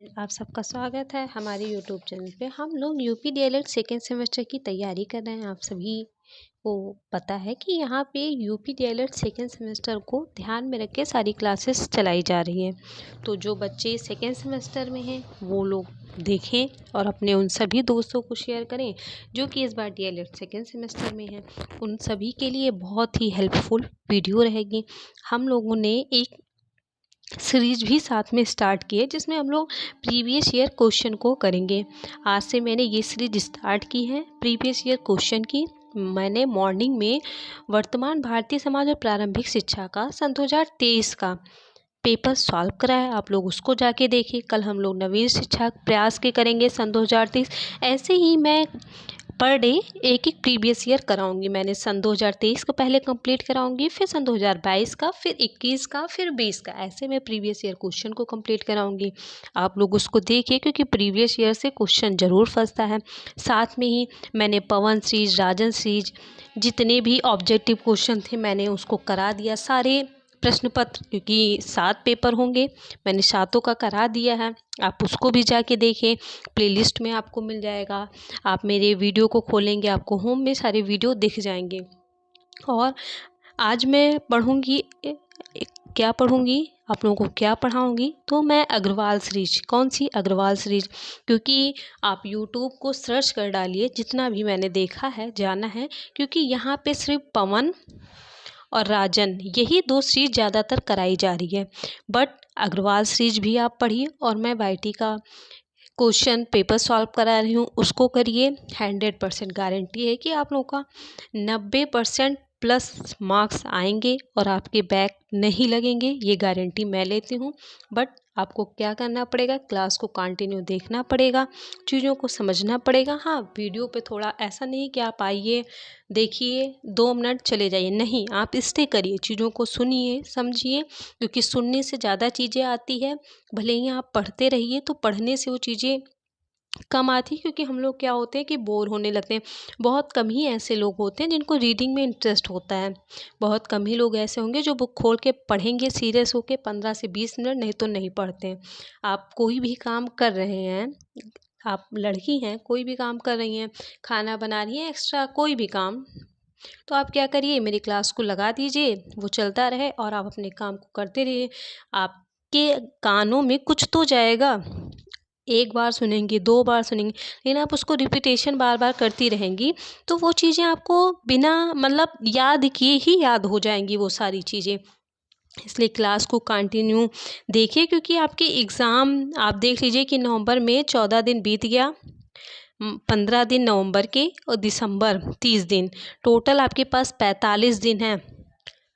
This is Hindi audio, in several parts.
आप सबका स्वागत है हमारे यूट्यूब चैनल पे। हम लोग यूपी डीएलएड सेकेंड सेमेस्टर की तैयारी कर रहे हैं। आप सभी को पता है कि यहाँ पे यूपी डीएलएड सेकेंड सेमेस्टर को ध्यान में रख के सारी क्लासेस चलाई जा रही हैं। तो जो बच्चे सेकेंड सेमेस्टर में हैं वो लोग देखें और अपने उन सभी दोस्तों को शेयर करें जो कि इस बार डीएलएड सेकेंड सेमेस्टर में हैं। उन सभी के लिए बहुत ही हेल्पफुल वीडियो रहेगी। हम लोगों ने एक सीरीज भी साथ में स्टार्ट की है जिसमें हम लोग प्रीवियस ईयर क्वेश्चन को करेंगे। आज से मैंने ये सीरीज स्टार्ट की है प्रीवियस ईयर क्वेश्चन की। मैंने मॉर्निंग में वर्तमान भारतीय समाज और प्रारंभिक शिक्षा का सन 2023 का पेपर सॉल्व करा है। आप लोग उसको जाके देखिए। कल हम लोग नवीन शिक्षा प्रयास के करेंगे सन 2023। ऐसे ही मैं पर डे एक एक प्रीवियस ईयर कराऊंगी। मैंने सन 2023 को पहले कंप्लीट कराऊंगी, फिर सन 2022 का, फिर 21 का, फिर 20 का। ऐसे मैं प्रीवियस ईयर क्वेश्चन को कंप्लीट कराऊंगी। आप लोग उसको देखिए क्योंकि प्रीवियस ईयर से क्वेश्चन ज़रूर फंसता है। साथ में ही मैंने पवन सीरीज, राजन सीरीज, जितने भी ऑब्जेक्टिव क्वेश्चन थे मैंने उसको करा दिया। सारे प्रश्न पत्र, क्योंकि 7 पेपर होंगे, मैंने 7 का करा दिया है। आप उसको भी जाके देखें, प्लेलिस्ट में आपको मिल जाएगा। आप मेरे वीडियो को खोलेंगे, आपको होम में सारे वीडियो दिख जाएंगे। और आज मैं पढ़ूंगी क्या पढ़ूंगी, आप लोगों को क्या पढ़ाऊंगी, तो मैं अग्रवाल सीरीज। कौन सी? अग्रवाल सीरीज। क्योंकि आप यूट्यूब को सर्च कर डालिए, जितना भी मैंने देखा है, जाना है, क्योंकि यहाँ पे सिर्फ पवन और राजन यही 2 सीरीज ज़्यादातर कराई जा रही है। बट अग्रवाल सीरीज भी आप पढ़िए और मैं वाईटी का क्वेश्चन पेपर सॉल्व करा रही हूँ, उसको करिए। 100% गारंटी है कि आप लोगों का 90% प्लस मार्क्स आएंगे और आपके बैक नहीं लगेंगे, ये गारंटी मैं लेती हूँ। बट आपको क्या करना पड़ेगा, क्लास को कंटिन्यू देखना पड़ेगा, चीज़ों को समझना पड़ेगा। हाँ, वीडियो पे थोड़ा ऐसा नहीं कि आप आइए, देखिए, 2 मिनट चले जाइए, नहीं, आप स्टे करिए, चीज़ों को सुनिए, समझिए, क्योंकि सुनने से ज़्यादा चीज़ें आती है। भले ही आप पढ़ते रहिए तो पढ़ने से वो चीज़ें कम आती, क्योंकि हम लोग क्या होते हैं कि बोर होने लगते हैं। बहुत कम ही ऐसे लोग होते हैं जिनको रीडिंग में इंटरेस्ट होता है। बहुत कम ही लोग ऐसे होंगे जो बुक खोल के पढ़ेंगे सीरियस होके 15 से 20 मिनट, नहीं तो नहीं पढ़ते हैं। आप कोई भी काम कर रहे हैं, आप लड़की हैं, कोई भी काम कर रही हैं, खाना बना रही हैं, एक्स्ट्रा कोई भी काम, तो आप क्या करिए, मेरी क्लास को लगा दीजिए, वो चलता रहे और आप अपने काम को करते रहिए। आपके कानों में कुछ तो जाएगा। 1 बार सुनेंगी, 2 बार सुनेंगी, लेकिन आप उसको रिपीटेशन बार बार करती रहेंगी तो वो चीज़ें आपको बिना मतलब याद किए ही याद हो जाएंगी वो सारी चीज़ें। इसलिए क्लास को कंटिन्यू देखिए, क्योंकि आपके एग्ज़ाम, आप देख लीजिए कि नवंबर में 14 दिन बीत गया, 15 दिन नवंबर के और दिसंबर 30 दिन, टोटल आपके पास 45 दिन हैं।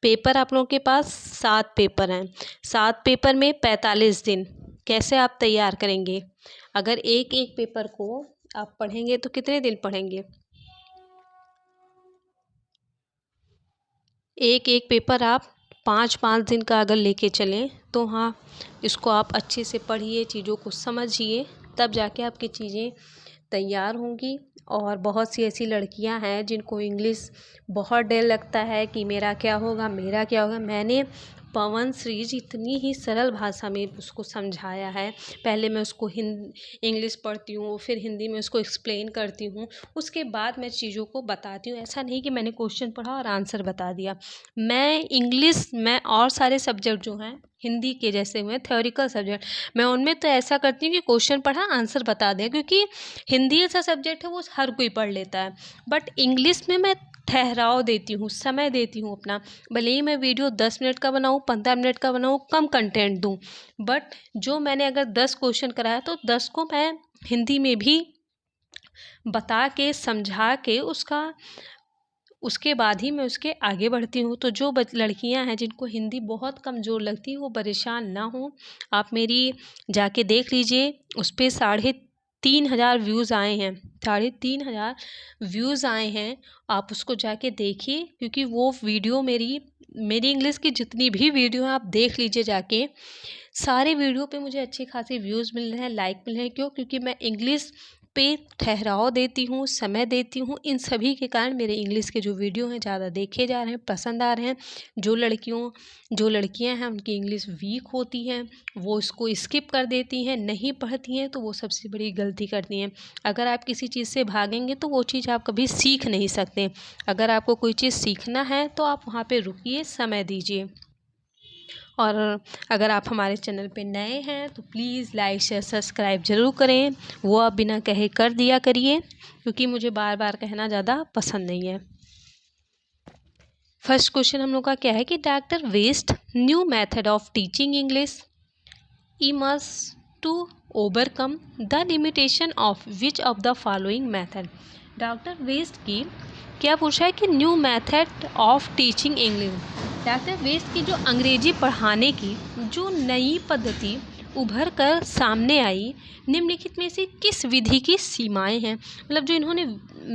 पेपर आप लोगों के पास 7 पेपर हैं, 7 पेपर में 45 दिन, कैसे आप तैयार करेंगे? अगर एक एक पेपर को आप पढ़ेंगे तो कितने दिन पढ़ेंगे? एक एक पेपर आप 5-5 दिन का अगर लेके चलें तो हाँ, इसको आप अच्छे से पढ़िए, चीज़ों को समझिए, तब जाके आपकी चीज़ें तैयार होंगी। और बहुत सी ऐसी लड़कियां हैं जिनको इंग्लिश बहुत डर लगता है कि मेरा क्या होगा, मेरा क्या होगा। मैंने पवन सीरीज इतनी ही सरल भाषा में उसको समझाया है। पहले मैं उसको इंग्लिश पढ़ती हूँ, फिर हिंदी में उसको एक्सप्लेन करती हूँ, उसके बाद मैं चीज़ों को बताती हूँ। ऐसा नहीं कि मैंने क्वेश्चन पढ़ा और आंसर बता दिया। मैं इंग्लिश में और सारे सब्जेक्ट जो हैं हिंदी के जैसे हुए थ्योरिकल सब्जेक्ट, मैं उनमें तो ऐसा करती हूँ कि क्वेश्चन पढ़ा, आंसर बता दें, क्योंकि हिंदी ऐसा सब्जेक्ट है वो हर कोई पढ़ लेता है। बट इंग्लिश में मैं ठहराव देती हूँ, समय देती हूँ अपना। भले ही मैं वीडियो 10 मिनट का बनाऊँ, 15 मिनट का बनाऊँ, कम कंटेंट दूँ, बट जो मैंने अगर 10 क्वेश्चन कराया तो 10 को मैं हिंदी में भी बता के, समझा के, उसके बाद ही मैं उसके आगे बढ़ती हूँ। तो जो लड़कियां हैं जिनको हिंदी बहुत कमज़ोर लगती है वो परेशान ना हो। आप मेरी जाके देख लीजिए, उस पर 3,500 व्यूज़ आए हैं, 3,500 व्यूज़ आए हैं। आप उसको जाके देखिए, क्योंकि वो वीडियो मेरी इंग्लिश की जितनी भी वीडियो हैं आप देख लीजिए जाके। सारे वीडियो पे मुझे अच्छे खासे व्यूज़ मिल रहे हैं, लाइक मिल रहे हैं। क्यों? क्योंकि मैं इंग्लिश पे ठहराव देती हूँ, समय देती हूँ। इन सभी के कारण मेरे इंग्लिश के जो वीडियो हैं ज़्यादा देखे जा रहे हैं, पसंद आ रहे हैं। जो लड़कियां हैं उनकी इंग्लिश वीक होती हैं, वो इसको स्किप कर देती हैं, नहीं पढ़ती हैं, तो वो सबसे बड़ी गलती करती हैं। अगर आप किसी चीज़ से भागेंगे तो वो चीज़ आप कभी सीख नहीं सकते। अगर आपको कोई चीज़ सीखना है तो आप वहाँ पे रुकिए, समय दीजिए। और अगर आप हमारे चैनल पे नए हैं तो प्लीज़ लाइक शेयर सब्सक्राइब ज़रूर करें। वो आप बिना कहे कर दिया करिए, क्योंकि मुझे बार बार कहना ज़्यादा पसंद नहीं है। फर्स्ट क्वेश्चन हम लोग का क्या है कि doctor West new method of teaching English immerse to overcome the limitation of which of the following method. Doctor West की क्या पूछा है कि new method of teaching English, doctor West की जो अंग्रेजी पढ़ाने की जो नई पद्धति उभर कर सामने आई, निम्नलिखित में से किस विधि की सीमाएं हैं। मतलब जो इन्होंने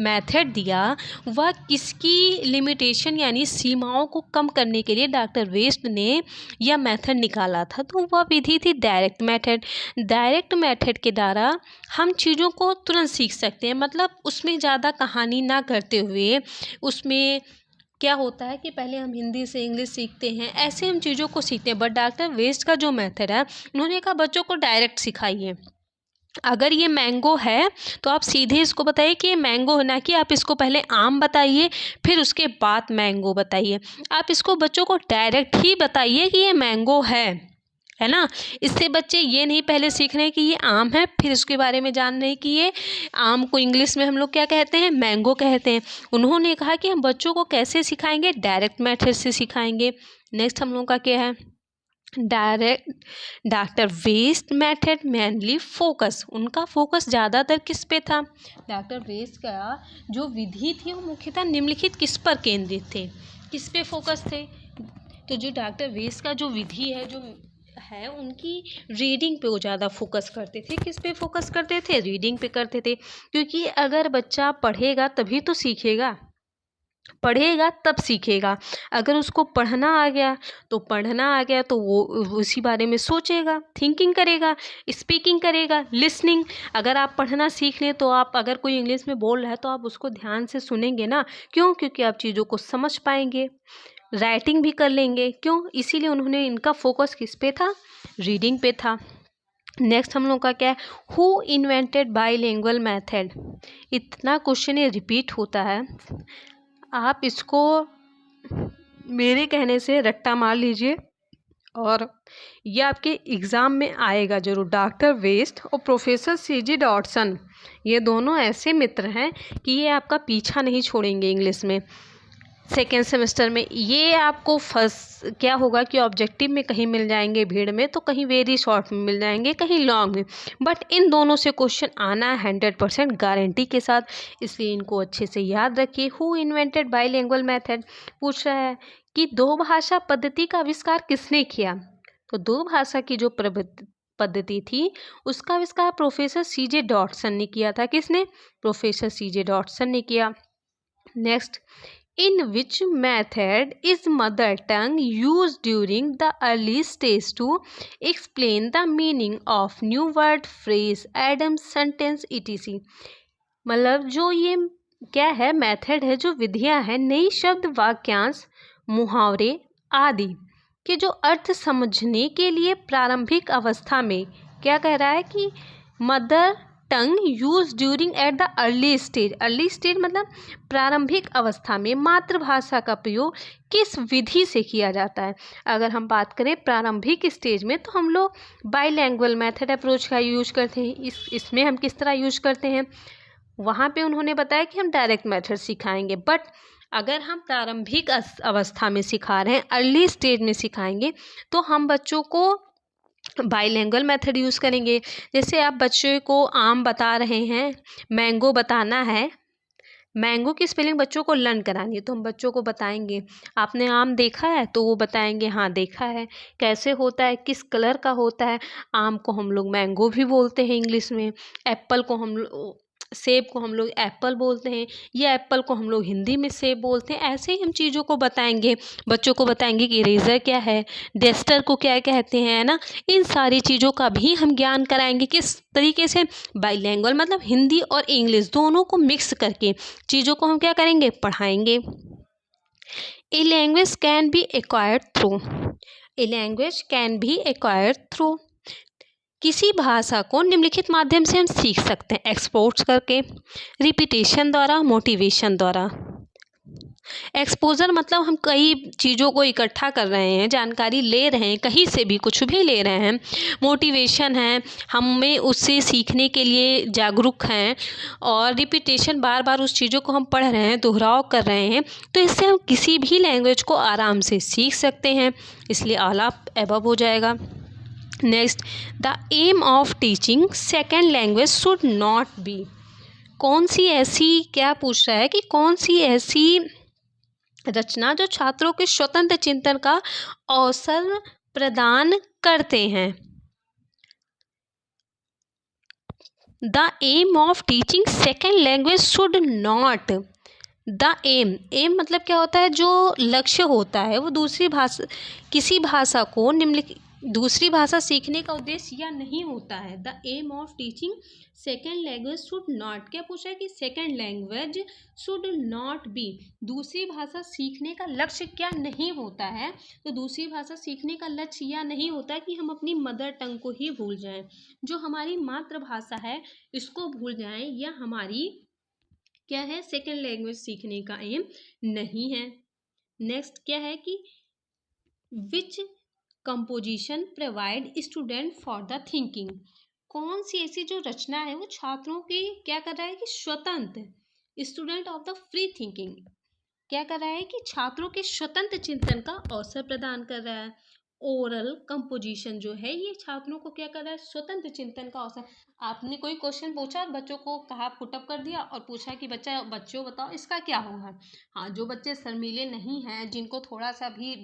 मेथड दिया वह किसकी लिमिटेशन यानी सीमाओं को कम करने के लिए डॉक्टर वेस्ट ने यह मेथड निकाला था, तो वह विधि थी डायरेक्ट मेथड। डायरेक्ट मेथड के द्वारा हम चीज़ों को तुरंत सीख सकते हैं, मतलब उसमें ज़्यादा कहानी ना करते हुए। उसमें क्या होता है कि पहले हम हिंदी से इंग्लिश सीखते हैं, ऐसे हम चीज़ों को सीखते हैं। बट डॉक्टर वेस्ट का जो मेथड है, उन्होंने कहा बच्चों को डायरेक्ट सिखाइए। अगर ये मैंगो है तो आप सीधे इसको बताइए कि ये मैंगो है, ना कि आप इसको पहले आम बताइए फिर उसके बाद मैंगो बताइए। आप इसको बच्चों को डायरेक्ट ही बताइए कि ये मैंगो है ना। इससे बच्चे ये नहीं पहले सीख रहे हैं कि ये आम है, फिर उसके बारे में जान रहे हैं कि ये आम को इंग्लिश में हम लोग क्या कहते हैं, मैंगो कहते हैं। उन्होंने कहा कि हम बच्चों को कैसे सिखाएंगे, डायरेक्ट मेथड से सिखाएंगे। नेक्स्ट हम लोग का क्या है, direct doctor West method mainly focus, उनका फोकस ज़्यादातर किस पे था। डॉक्टर वेस्ट का जो विधि थी वो मुख्यतः निम्नलिखित किस पर केंद्रित थे, किस पे फोकस थे। तो जो डॉक्टर वेस्ट का जो विधि है जो है उनकी रीडिंग पे वो ज़्यादा फोकस करते थे। किस पे फोकस करते थे, रीडिंग पे करते थे। क्योंकि अगर बच्चा पढ़ेगा तभी तो सीखेगा, पढ़ेगा तब सीखेगा। अगर उसको पढ़ना आ गया तो वो उसी बारे में सोचेगा, थिंकिंग करेगा, स्पीकिंग करेगा, लिसनिंग। अगर आप पढ़ना सीख लें तो आप अगर कोई इंग्लिश में बोल रहा है तो आप उसको ध्यान से सुनेंगे ना, क्यों, क्योंकि आप चीज़ों को समझ पाएंगे, राइटिंग भी कर लेंगे, क्यों, इसीलिए उन्होंने इनका फोकस किस पे था, रीडिंग पे था। नेक्स्ट हम लोग का क्या है, हु इन्वेंटेड बाईलिंगुअल मेथड। इतना क्वेश्चन ये रिपीट होता है, आप इसको मेरे कहने से रट्टा मार लीजिए और ये आपके एग्ज़ाम में आएगा जरूर। डॉक्टर वेस्ट और प्रोफेसर सीजी डॉटसन, ये दोनों ऐसे मित्र हैं कि ये आपका पीछा नहीं छोड़ेंगे इंग्लिश में। सेकेंड सेमेस्टर में ये आपको फर्स्ट क्या होगा कि ऑब्जेक्टिव में कहीं मिल जाएंगे भीड़ में, तो कहीं वेरी शॉर्ट में मिल जाएंगे, कहीं लॉन्ग में, बट इन दोनों से क्वेश्चन आना है 100% गारंटी के साथ, इसलिए इनको अच्छे से याद रखिए। हु इन्वेंटेड बाईलिंगुअल मेथड पूछ रहा है कि दो भाषा पद्धति का आविष्कार किसने किया। तो दो भाषा की जो पद्धति थी उसका आविष्कार प्रोफेसर सीजे डॉटसन ने किया था। किसने, प्रोफेसर सीजे डॉटसन ने किया। Next, in which method is mother tongue used during the early stage to explain the meaning of new word, phrase, idiom, sentence etc। मतलब जो ये क्या है, मेथड है, जो विधियां हैं, नई शब्द, वाक्यांश, मुहावरे आदि के जो अर्थ समझने के लिए प्रारंभिक अवस्था में क्या कह रहा है कि mother tongue use during at the early stage. Early stage मतलब प्रारंभिक अवस्था में मातृभाषा का प्रयोग किस विधि से किया जाता है। अगर हम बात करें प्रारंभिक स्टेज में तो हम लोग बाईलैंग्वेज मेथड अप्रोच का यूज करते हैं। इसमें हम किस तरह यूज करते हैं, वहाँ पे उन्होंने बताया कि हम डायरेक्ट मेथड सिखाएंगे। बट अगर हम प्रारंभिक अवस्था में सिखा रहे हैं, अर्ली स्टेज में सिखाएंगे, तो हम बच्चों को बाईलैंग्वेज मेथड यूज़ करेंगे। जैसे आप बच्चे को आम बता रहे हैं, मैंगो बताना है, मैंगो की स्पेलिंग बच्चों को लर्न करानी है, तो हम बच्चों को बताएंगे आपने आम देखा है, तो वो बताएंगे हाँ देखा है, कैसे होता है, किस कलर का होता है। आम को हम लोग मैंगो भी बोलते हैं इंग्लिश में, एप्पल को हम सेब को हम लोग एप्पल बोलते हैं, या एप्पल को हम लोग हिंदी में सेब बोलते हैं। ऐसे ही हम चीज़ों को बताएंगे, बच्चों को बताएंगे कि इरेज़र क्या है, डस्टर को क्या कहते हैं, है ना। इन सारी चीज़ों का भी हम ज्ञान कराएंगे। किस तरीके से? बाइलिंगुअल, मतलब हिंदी और इंग्लिश दोनों को मिक्स करके चीज़ों को हम क्या करेंगे? पढ़ाएंगे। A language can be acquired through, a language can be acquired through, किसी भाषा को निम्नलिखित माध्यम से हम सीख सकते हैं। एक्सपोर्ट्स करके, रिपीटेशन द्वारा, मोटिवेशन द्वारा। एक्सपोजर मतलब हम कई चीज़ों को इकट्ठा कर रहे हैं, जानकारी ले रहे हैं, कहीं से भी कुछ भी ले रहे हैं। मोटिवेशन है, हमें उससे सीखने के लिए जागरूक हैं। और रिपीटेशन, बार बार उस चीज़ों को हम पढ़ रहे हैं, दोहराव कर रहे हैं, तो इससे हम किसी भी लैंग्वेज को आराम से सीख सकते हैं। इसलिए ऑल ऑफ अबव हो जाएगा। Next, the aim of teaching second language should not be, कौन सी ऐसी, क्या पूछ रहा है कि कौन सी ऐसी रचना जो छात्रों के स्वतंत्र चिंतन का अवसर प्रदान करते हैं। The aim of teaching second language should not, the aim, aim मतलब क्या होता है? जो लक्ष्य होता है वो दूसरी भाषा, किसी भाषा को निम्नलिखित, दूसरी भाषा सीखने का उद्देश्य यह नहीं होता है। The aim of teaching second language should not, क्या पूछा है कि second language should not be, दूसरी भाषा सीखने का लक्ष्य क्या नहीं होता है? तो दूसरी भाषा सीखने का लक्ष्य यह नहीं होता कि हम अपनी मदर टंग को ही भूल जाएं, जो हमारी मातृभाषा है इसको भूल जाएं, या हमारी क्या है, सेकेंड लैंग्वेज सीखने का एम नहीं है। नेक्स्ट क्या है कि which composition provide student for the thinking, कौन सी ऐसी जो रचना है वो छात्रों की क्या कर रहा है कि स्वतंत्र, student of the free thinking, क्या कर रहा है कि छात्रों के स्वतंत्र चिंतन का अवसर प्रदान कर रहा है। ओरल कंपोजिशन जो है ये छात्रों को क्या कर रहा है? स्वतंत्र चिंतन का अवसर। आपने कोई क्वेश्चन पूछा और बच्चों को कहा, पुटअप कर दिया और पूछा कि बच्चों बताओ इसका क्या होगा। हाँ, जो बच्चे शर्मीले नहीं हैं, जिनको थोड़ा सा भी,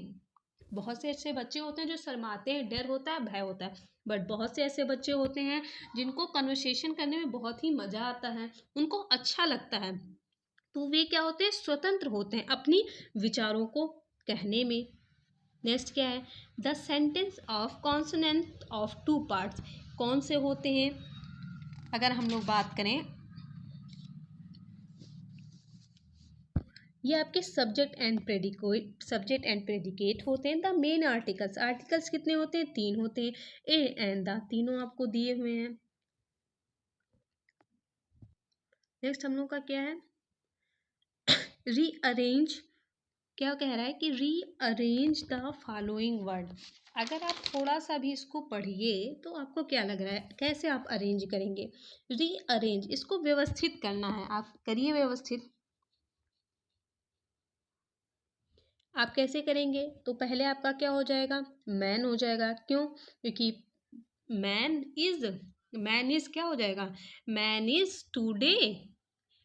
बहुत से ऐसे बच्चे होते हैं जो शर्माते हैं, डर होता है, भय होता है, बट बहुत से ऐसे बच्चे होते हैं जिनको कन्वर्सेशन करने में बहुत ही मज़ा आता है, उनको अच्छा लगता है, तो वे क्या होते हैं? स्वतंत्र होते हैं अपनी विचारों को कहने में। नेक्स्ट क्या है? The sentence of consonant of two parts, कौन से होते हैं? अगर हम लोग बात करें, ये आपके सब्जेक्ट एंड प्रेडिकेट होते हैं। द मेन आर्टिकल्स, आर्टिकल्स कितने होते हैं? 3 होते हैं। ए एंड द, तीनों आपको दिए हुए हैं। नेक्स्ट हम लोग का क्या है? रीअरेंज, क्या कह रहा है कि रीअरेंज द फॉलोइंग वर्ड, अगर आप थोड़ा सा भी इसको पढ़िए तो आपको क्या लग रहा है, कैसे आप अरेंज करेंगे? रीअरेंज, इसको व्यवस्थित करना है, आप करिए व्यवस्थित। आप कैसे करेंगे? तो पहले आपका क्या हो जाएगा? मैन हो जाएगा। क्यों? क्योंकि मैन इज क्या हो जाएगा? Man is today,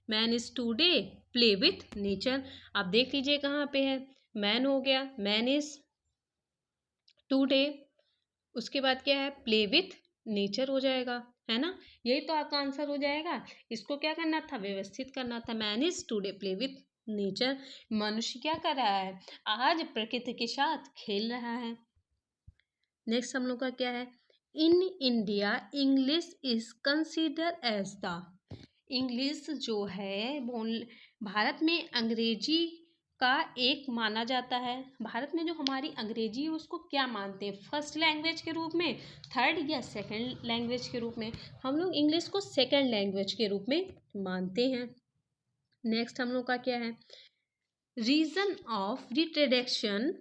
man is today play with nature. आप देख लीजिए कहाँ पे है, मैन हो गया, मैन इज टूडे, उसके बाद क्या है? प्ले विथ नेचर हो जाएगा, है ना। यही तो आपका आंसर हो जाएगा। इसको क्या करना था? व्यवस्थित करना था। Man is today play with nature, मनुष्य क्या कर रहा है? आज प्रकृति के साथ खेल रहा है। नेक्स्ट हम लोग का क्या है? In India English is consider as the, English जो है बोल, भारत में अंग्रेजी का एक माना जाता है। भारत में जो हमारी अंग्रेजी है उसको क्या मानते हैं? फर्स्ट लैंग्वेज के रूप में, थर्ड या सेकंड लैंग्वेज के रूप में? हम लोग इंग्लिश को सेकंड लैंग्वेज के रूप में मानते हैं। नेक्स्ट हम लोग का क्या है? Reason of introduction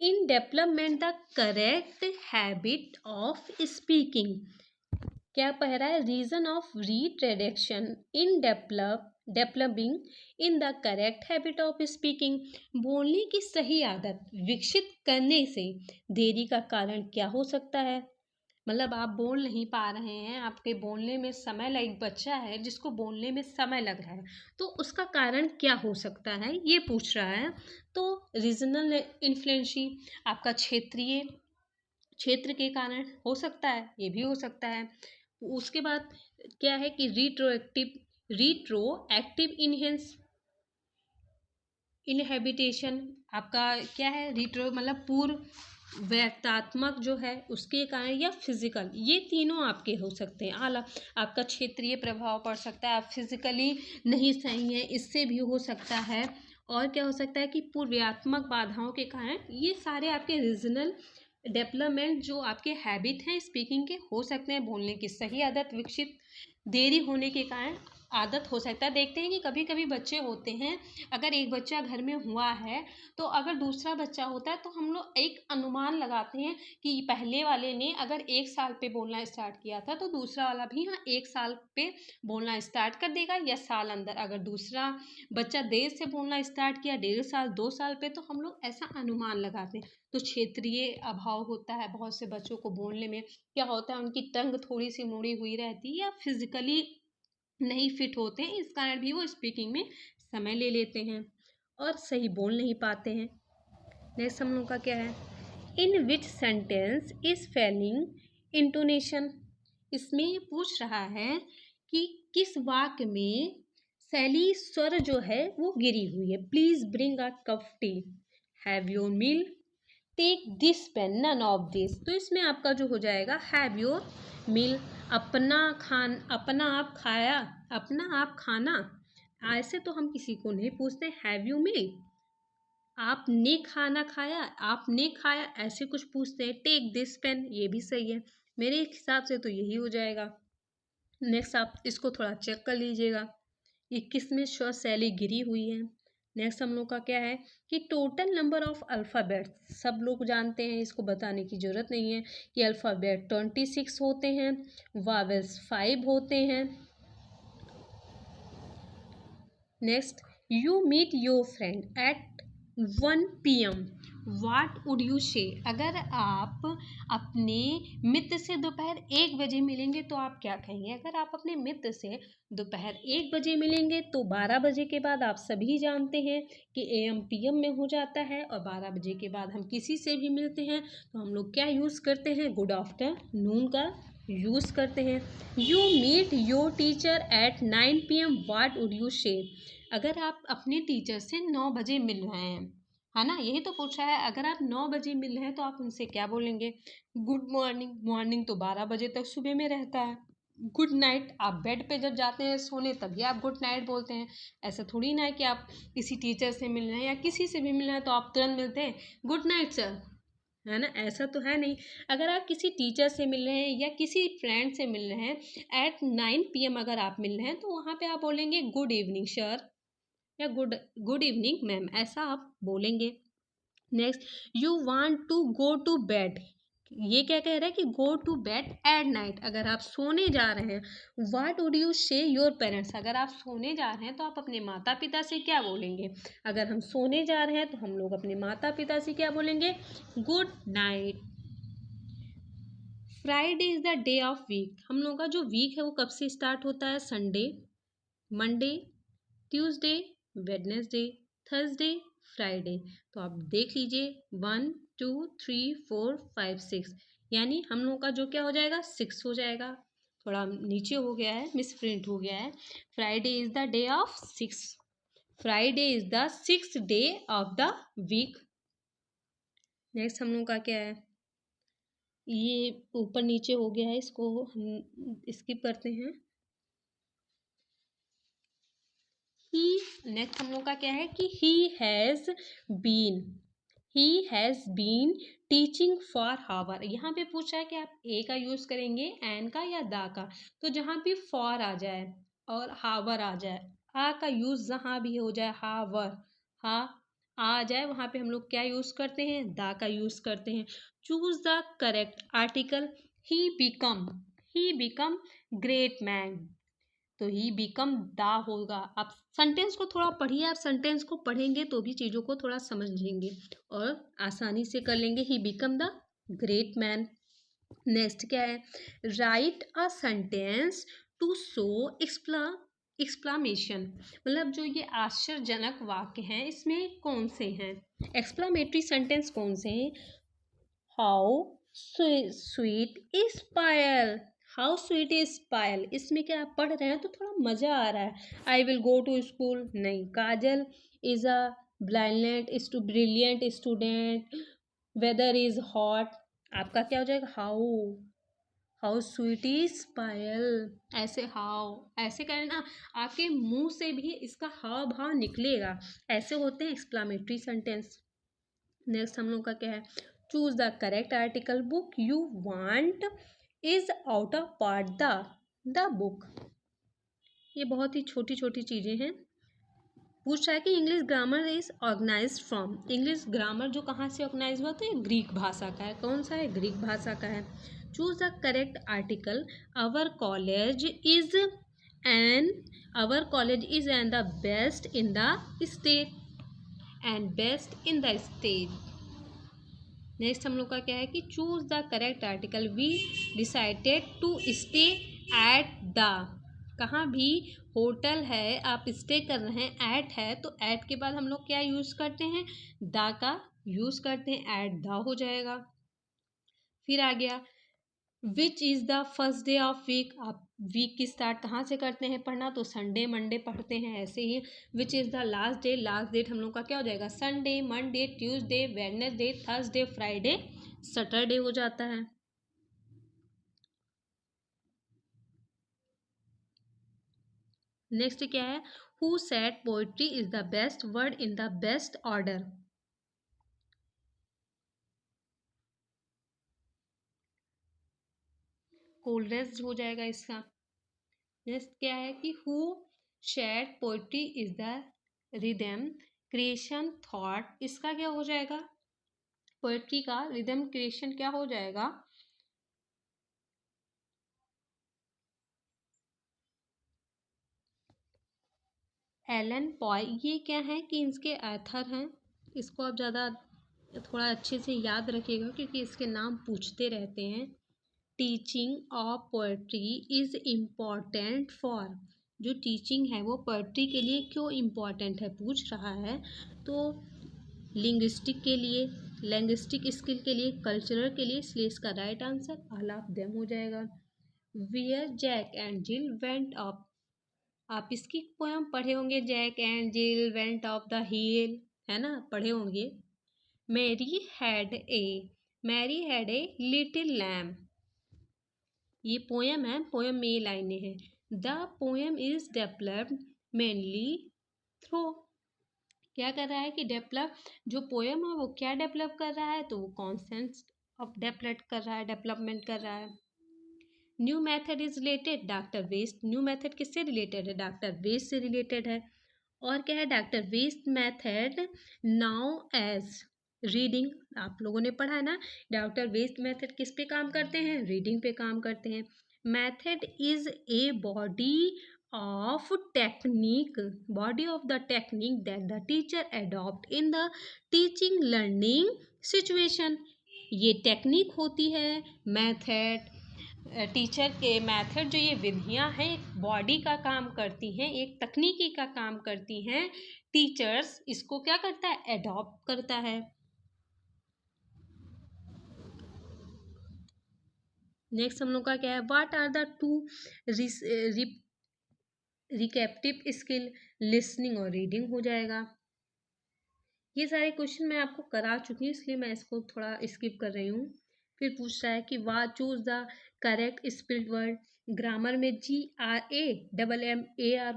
in development the correct habit of speaking, क्या कह रहा है? Reason of introduction in developing in the correct habit of speaking, बोलने की सही आदत विकसित करने से देरी का कारण क्या हो सकता है? मतलब आप बोल नहीं पा रहे हैं, आपके बोलने में समय लग, एक बच्चा है जिसको बोलने में समय लग रहा है, तो उसका कारण क्या हो सकता है, ये पूछ रहा है। तो रीजनल इन्फ्लुएंसी, आपका क्षेत्रीय, क्षेत्र के कारण हो सकता है, ये भी हो सकता है। उसके बाद क्या है कि रिट्रो एक्टिव इनहेबिटेशन आपका क्या है, रिट्रो मतलब पूर्व व्यक्तात्मक जो है उसके कारण, या फिजिकल, ये तीनों आपके हो सकते हैं। आला आपका क्षेत्रीय प्रभाव पड़ सकता है, आप फिजिकली नहीं सही है, इससे भी हो सकता है। और क्या हो सकता है कि पूर्वात्मक बाधाओं के कारण, ये सारे आपके रीजनल डेवलपमेंट जो आपके हैबिट हैं स्पीकिंग के हो सकते हैं। बोलने की सही आदत विकसित देरी होने के कारण आदत हो सकता है। देखते हैं कि कभी कभी बच्चे होते हैं, अगर एक बच्चा घर में हुआ है तो अगर दूसरा बच्चा होता है तो हम लोग एक अनुमान लगाते हैं कि पहले वाले ने अगर 1 साल पे बोलना स्टार्ट किया था तो दूसरा वाला भी हाँ 1 साल पे बोलना स्टार्ट कर देगा, या साल अंदर। अगर दूसरा बच्चा देर से बोलना स्टार्ट किया 1.5 साल 2 साल पे, तो हम लोग ऐसा अनुमान लगाते हैं। तो क्षेत्रीय अभाव होता है बहुत से बच्चों को बोलने में। क्या होता है, उनकी टंग थोड़ी सी मुड़ी हुई रहती है या फिजिकली नहीं फिट होते हैं, इस कारण भी वो स्पीकिंग में समय ले लेते हैं और सही बोल नहीं पाते हैं। नेक्स्ट हम लोग का क्या है, in which sentence is falling intonation. इसमें पूछ रहा है कि किस वाक्य में शैली स्वर जो है वो गिरी हुई है। Please bring a cup tea, have your meal, take this pen, none of this. तो इसमें आपका जो हो जाएगा हैव योर मील, अपना आप खाया, अपना आप खाना। ऐसे तो हम किसी को नहीं पूछते हैव यू मील, आपने खाना खाया, आपने खाया, ऐसे कुछ पूछते हैं। टेक दिस पेन, ये भी सही है मेरे हिसाब से, तो यही हो जाएगा। नेक्स्ट आप इसको थोड़ा चेक कर लीजिएगा ये किस में स्वर शैली गिरी हुई है। नेक्स्ट हम लोग का क्या है कि टोटल नंबर ऑफ अल्फ़ाबेट्स, सब लोग जानते हैं, इसको बताने की ज़रूरत नहीं है कि अल्फ़ाबेट 26 होते हैं, वावेल्स 5 होते हैं। Next, you meet your friend at 1 PM, what would you say. अगर आप अपने मित्र से दोपहर 1 बजे मिलेंगे तो आप क्या कहेंगे। अगर आप अपने मित्र से दोपहर 1 बजे मिलेंगे तो 12 बजे के बाद आप सभी जानते हैं कि AM PM में हो जाता है, और 12 बजे के बाद हम किसी से भी मिलते हैं तो हम लोग क्या यूज़ करते हैं, गुड आफ्टरनून का यूज़ करते हैं। You meet your teacher at 9 PM, what would you say. अगर आप अपने टीचर से 9 बजे मिल रहे हैं, है ना, यही तो पूछा है। अगर आप 9 बजे मिल रहे हैं तो आप उनसे क्या बोलेंगे, गुड मॉर्निंग। मॉर्निंग तो 12 बजे तक सुबह में रहता है। गुड नाइट, आप बेड पे जब जाते हैं सोने तभी आप गुड नाइट बोलते हैं। ऐसा थोड़ी ना है कि आप किसी टीचर से मिल रहे हैं या किसी से भी मिल रहे हैं तो आप तुरंत मिलते हैं गुड नाइट सर, है ना, ऐसा तो है नहीं। अगर आप किसी टीचर से मिल रहे हैं या किसी फ्रेंड से मिल रहे हैं एट 9 PM अगर आप मिल रहे हैं तो वहाँ पे आप बोलेंगे गुड इवनिंग सर या गुड इवनिंग मैम, ऐसा आप बोलेंगे। Next, you want to go to bed, ये क्या कह रहा है कि go to bed at night, अगर आप सोने जा रहे हैं। What would you say your parents, अगर आप सोने जा रहे हैं तो आप अपने माता पिता से क्या बोलेंगे। अगर हम सोने जा रहे हैं तो हम लोग अपने माता पिता से क्या बोलेंगे, good night. Friday is the day of week, हम लोग का जो वीक है वो कब से स्टार्ट होता है, Sunday, Monday, Tuesday, Wednesday, Thursday, Friday. तो आप देख लीजिए 1 2 3 4 5 6, यानी हम लोग का जो क्या हो जाएगा 6 हो जाएगा। थोड़ा नीचे हो गया है, मिस प्रिंट हो गया है। Friday is the day of 6, Friday is the 6th day of the week. Next हम लोग का क्या है, ये ऊपर नीचे हो गया है, इसको हम स्किप करते हैं। नेक्स्ट हम लोग का क्या है कि he has been teaching for hour. यहाँ पे पूछा है कि आप ए का यूज़ करेंगे, एन का या दा का। तो जहाँ भी फॉर आ जाए और हावर आ जाए, आ का यूज़ जहाँ भी हो जाए, हावर हा आ जाए, वहाँ पे हम लोग क्या यूज़ करते हैं, दा का यूज़ करते हैं। Choose the correct article. He become great man, तो ही बिकम दा होगा। आप सेंटेंस को थोड़ा पढ़िए, आप सेंटेंस को पढ़ेंगे तो भी चीज़ों को थोड़ा समझेंगे और आसानी से कर लेंगे। He become the great man. Next क्या है, write a sentence to show explanation, मतलब जो ये आश्चर्यजनक वाक्य हैं इसमें कौन से हैं, एक्सप्लामेटरी सेंटेंस कौन से हैं। How sweet is Payal, how sweet is Payal, इसमें क्या आप पढ़ रहे हैं तो थोड़ा मज़ा आ रहा है। I will go to school, नहीं। Kajal is a brilliant student. Weather is hot, आपका क्या हो जाएगा, हाउ स्वीट इज पायल। ऐसे हाउ, ऐसे करना, आपके मुंह से भी इसका हाव भाव निकलेगा। ऐसे होते हैं एक्सक्लामेटरी सेंटेंस। नेक्स्ट हम लोग का क्या है, choose the correct article. Book you want is out of part the book. ये बहुत ही छोटी छोटी चीज़ें हैं। पूछ रहा है कि English grammar is organise from, English grammar जो कहाँ से ऑर्गेनाइज हुआ, तो ये ग्रीक भाषा का है। कौन सा है, ग्रीक भाषा का है। Choose the correct article. Our college is an our college is an the best in the state, and best in the state. Next हम लोग का क्या है कि choose the correct article. We decided to stay at the, कहाँ भी होटल है, आप स्टे कर रहे हैं, एट है तो एट के बाद हम लोग क्या यूज़ करते हैं, द का यूज़ करते हैं, एट द हो जाएगा। फिर आ गया which is the first day of week, आप वीक की स्टार्ट कहाँ से करते हैं पढ़ना, तो संडे मंडे पढ़ते हैं। ऐसे ही which is the last day, last date हम लोग का क्या हो जाएगा, Sunday Monday Tuesday Wednesday Thursday Friday Saturday हो जाता है। नेक्स्ट क्या है, who said poetry is the best word in the best order. Coleridge हो जाएगा इसका। नेक्स्ट क्या है कि who said poetry is the rhythm creation thought, इसका क्या हो जाएगा, पोइट्री का रिदम क्रिएशन क्या हो जाएगा, एलन पॉय। ये क्या है कि इसके ऑथर हैं, इसको आप ज़्यादा थोड़ा अच्छे से याद रखिएगा क्योंकि इसके नाम पूछते रहते हैं। Teaching of poetry is important for, जो टीचिंग है वो पोएट्री के लिए क्यों इम्पॉर्टेंट है पूछ रहा है, तो लिंग्विस्टिक के लिए, लैंग्विस्टिक स्किल के लिए, कल्चरल के लिए, इसलिए इसका right answer all of them हो जाएगा। Where Jack and Jill went up, आप इसकी पोयम पढ़े होंगे, Jack and Jill went of the hill, है ना, पढ़े होंगे। Mary had a Mary had a little lamb, ये पोयम है, पोयम में ये लाइनें हैं। The poem is developed mainly through, क्या कर रहा है कि डेवलप, जो पोयम है वो क्या डेवलप कर रहा है, तो वो कॉन्सेप्ट ऑफ डेवलप कर रहा है, डेवलपमेंट कर रहा है। New method is related doctor West, new method किससे रिलेटेड है, डॉक्टर वेस्ट से रिलेटेड है। और क्या है, doctor West method now as reading, आप लोगों ने पढ़ा है ना, डॉक्टर वेस्ट मेथड किस पे काम करते हैं, रीडिंग पे काम करते हैं। Method is a of technique body of the technique that the teacher adopt in the teaching learning situation, ये टेक्निक होती है मेथड, टीचर के मेथड, जो ये विधियां हैं एक बॉडी का काम करती हैं, एक तकनीकी का काम करती हैं, टीचर्स इसको क्या करता है, अडॉप्ट करता है। नेक्स्ट हम लोग का क्या है, what are the two receptive skill, listening और रीडिंग हो जाएगा। ये सारे क्वेश्चन मैं आपको करा चुकी हूँ इसलिए मैं इसको थोड़ा स्किप कर रही हूँ। फिर पूछ रहा है कि वाह choose the correct spelled word, grammar में GRAMMAR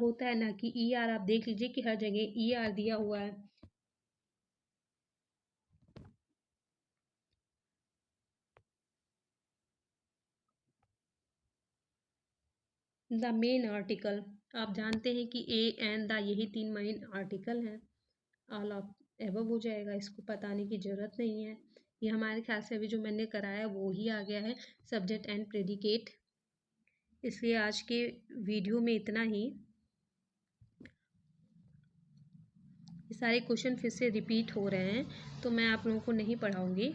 होता है ना कि ER, आप देख लीजिए कि हर जगह ER दिया हुआ है। द मेन आर्टिकल, आप जानते हैं कि ए एंड द, यही 3 मेन आर्टिकल हैं। ऑल ऑफ एबव हो जाएगा, इसको बताने की ज़रूरत नहीं है। ये हमारे ख्याल से अभी जो मैंने कराया वो ही आ गया है, सब्जेक्ट एंड प्रेडिकेट। इसलिए आज के वीडियो में इतना ही। ये सारे क्वेश्चन फिर से रिपीट हो रहे हैं तो मैं आप लोगों को नहीं पढ़ाऊँगी।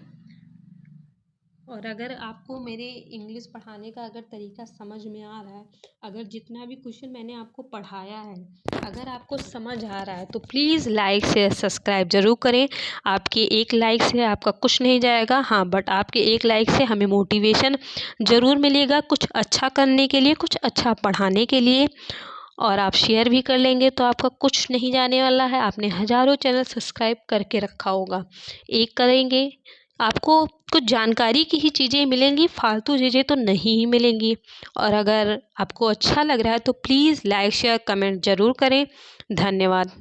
और अगर आपको मेरे इंग्लिश पढ़ाने का अगर तरीका समझ में आ रहा है, अगर जितना भी क्वेश्चन मैंने आपको पढ़ाया है अगर आपको समझ आ रहा है तो प्लीज़ लाइक शेयर सब्सक्राइब ज़रूर करें। आपके एक लाइक से आपका कुछ नहीं जाएगा, हाँ बट आपके एक लाइक से हमें मोटिवेशन ज़रूर मिलेगा कुछ अच्छा करने के लिए, कुछ अच्छा पढ़ाने के लिए। और आप शेयर भी कर लेंगे तो आपका कुछ नहीं जाने वाला है। आपने हज़ारों चैनल सब्सक्राइब करके रखा होगा, एक करेंगे आपको कुछ जानकारी की ही चीज़ें मिलेंगी, फालतू चीज़ें तो नहीं ही मिलेंगी। और अगर आपको अच्छा लग रहा है तो प्लीज़ लाइक शेयर कमेंट ज़रूर करें। धन्यवाद।